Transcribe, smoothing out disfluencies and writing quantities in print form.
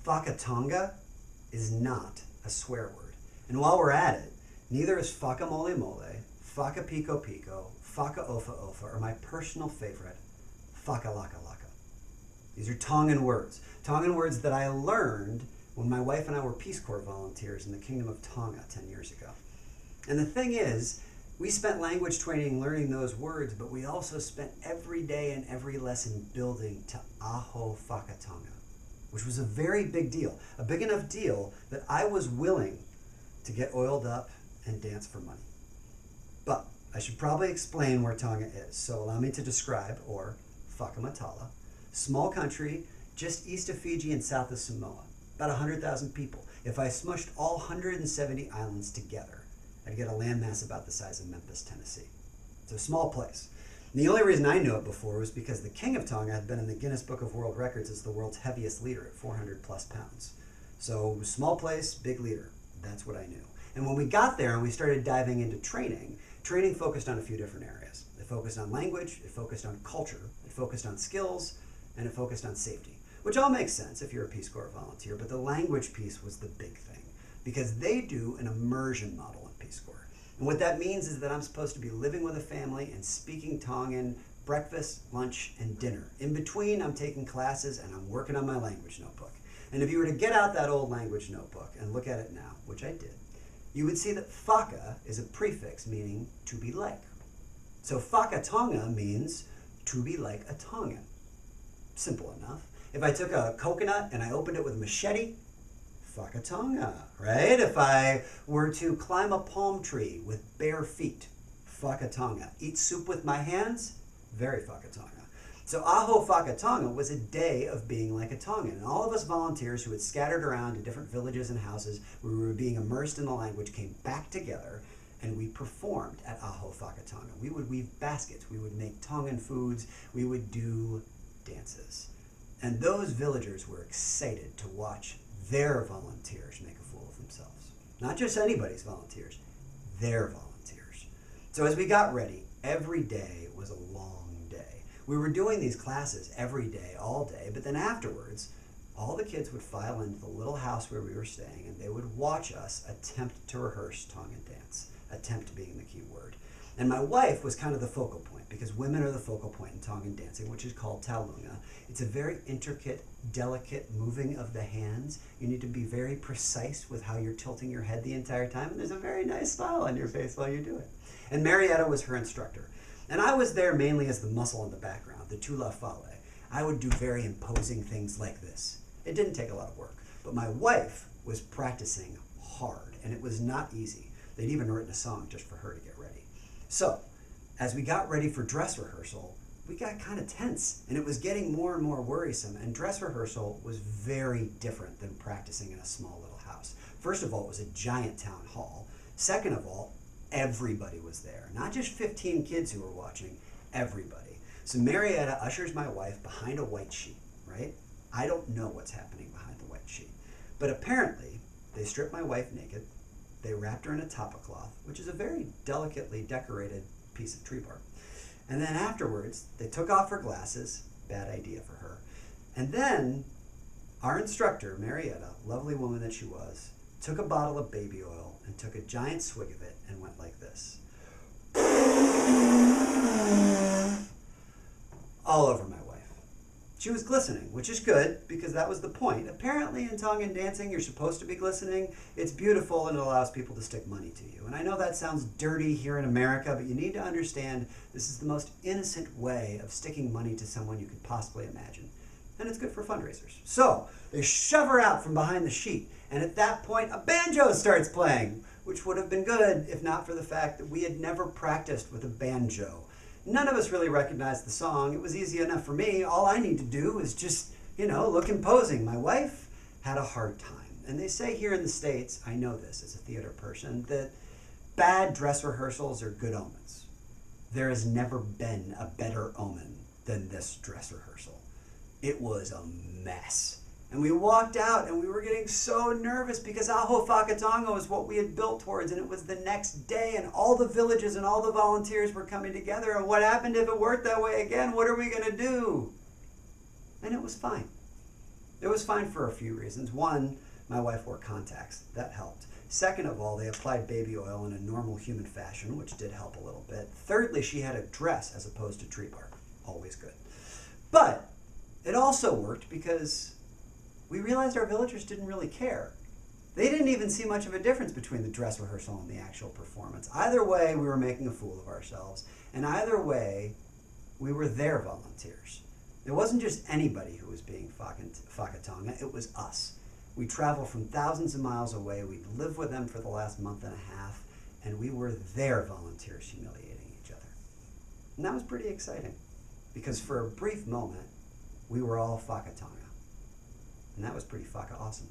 Fakatonga is not a swear word. And while we're at it, neither is Faka Mole Mole, Faka Pico Pico, Faka Ofa Ofa, or my personal favorite, Faka Laka Laka. These are Tongan words that I learned when my wife and I were Peace Corps volunteers in the Kingdom of Tonga 10 years ago. And the thing is, we spent language training learning those words, but we also spent every day and every lesson building to Aho Fakatonga, which was a very big deal, a big enough deal that I was willing to get oiled up and dance for money. But I should probably explain where Tonga is, so allow me to describe, or Whakamatala, small country just east of Fiji and south of Samoa, about 100,000 people. If I smushed all 170 islands together, I'd get a landmass about the size of Memphis, Tennessee. It's a small place. And the only reason I knew it before was because the king of Tonga had been in the Guinness Book of World Records as the world's heaviest leader at 400 plus pounds. So small place, big leader. That's what I knew. And when we got there and we started diving into training focused on a few different areas. It focused on language, it focused on culture, it focused on skills, and it focused on safety, which all makes sense if you're a Peace Corps volunteer, but the language piece was the big thing because they do an immersion model in Peace Corps. And what that means is that I'm supposed to be living with a family and speaking Tongan breakfast, lunch, and dinner. In between, I'm taking classes and I'm working on my language notebook. And if you were to get out that old language notebook and look at it now, which I did, you would see that Faka is a prefix meaning to be like. So Fakatonga means to be like a Tongan. Simple enough. If I took a coconut and I opened it with a machete, Fakatonga, right? If I were to climb a palm tree with bare feet, Fakatonga. Eat soup with my hands, very Fakatonga. So Aho Fakatonga was a day of being like a Tongan. And all of us volunteers who had scattered around to different villages and houses where we were being immersed in the language came back together and we performed at Aho Fakatonga. We would weave baskets, we would make Tongan foods, we would do dances. And those villagers were excited to watch their volunteers make a fool of themselves. Not just anybody's volunteers, their volunteers. So as we got ready, every day was a long day. We were doing these classes every day, all day, but then afterwards, all the kids would file into the little house where we were staying and they would watch us attempt to rehearse Tongan dance, attempt being the key word. And my wife was kind of the focal point because women are the focal point in Tongan dancing, which is called taulunga. It's a very intricate, delicate moving of the hands. You need to be very precise with how you're tilting your head the entire time, and there's a very nice smile on your face while you do it. And Marietta was her instructor. And I was there mainly as the muscle in the background, the tula fale. I would do very imposing things like this. It didn't take a lot of work, but my wife was practicing hard, and it was not easy. They'd even written a song just for her to get ready. So, as we got ready for dress rehearsal, we got kind of tense, and it was getting more and more worrisome, and dress rehearsal was very different than practicing in a small little house. First of all, it was a giant town hall. Second of all, everybody was there. Not just 15 kids who were watching, everybody. So Marietta ushers my wife behind a white sheet, right? I don't know what's happening behind the white sheet. But apparently, they stripped my wife naked, they wrapped her in a tapa cloth, which is a very delicately decorated piece of tree bark. And then afterwards, they took off her glasses, bad idea for her. And then our instructor, Marietta, lovely woman that she was, took a bottle of baby oil and took a giant swig of it and went like this. All over my wife. She was glistening, which is good because that was the point. Apparently in Tongan dancing, you're supposed to be glistening. It's beautiful and it allows people to stick money to you. And I know that sounds dirty here in America, but you need to understand this is the most innocent way of sticking money to someone you could possibly imagine. And it's good for fundraisers. So they shove her out from behind the sheet. And at that point, a banjo starts playing, which would have been good if not for the fact that we had never practiced with a banjo. None of us really recognized the song. It was easy enough for me. All I need to do is just, look imposing. My wife had a hard time. And they say here in the States, I know this as a theater person, that bad dress rehearsals are good omens. There has never been a better omen than this dress rehearsal. It was a mess. And we walked out and we were getting so nervous because Aho Fakatonga was what we had built towards, and it was the next day and all the villages and all the volunteers were coming together, and what happened if it worked that way again? What are we going to do? And it was fine. It was fine for a few reasons. One, my wife wore contacts. That helped. Second of all, they applied baby oil in a normal human fashion, which did help a little bit. Thirdly, she had a dress as opposed to tree bark. Always good. But it also worked because we realized our villagers didn't really care. They didn't even see much of a difference between the dress rehearsal and the actual performance. Either way, we were making a fool of ourselves. And either way, we were their volunteers. It wasn't just anybody who was being Fakatonga, it was us. We traveled from thousands of miles away, we'd lived with them for the last month and a half, and we were their volunteers humiliating each other. And that was pretty exciting, because for a brief moment, we were all Fakatonga. And that was pretty awesome.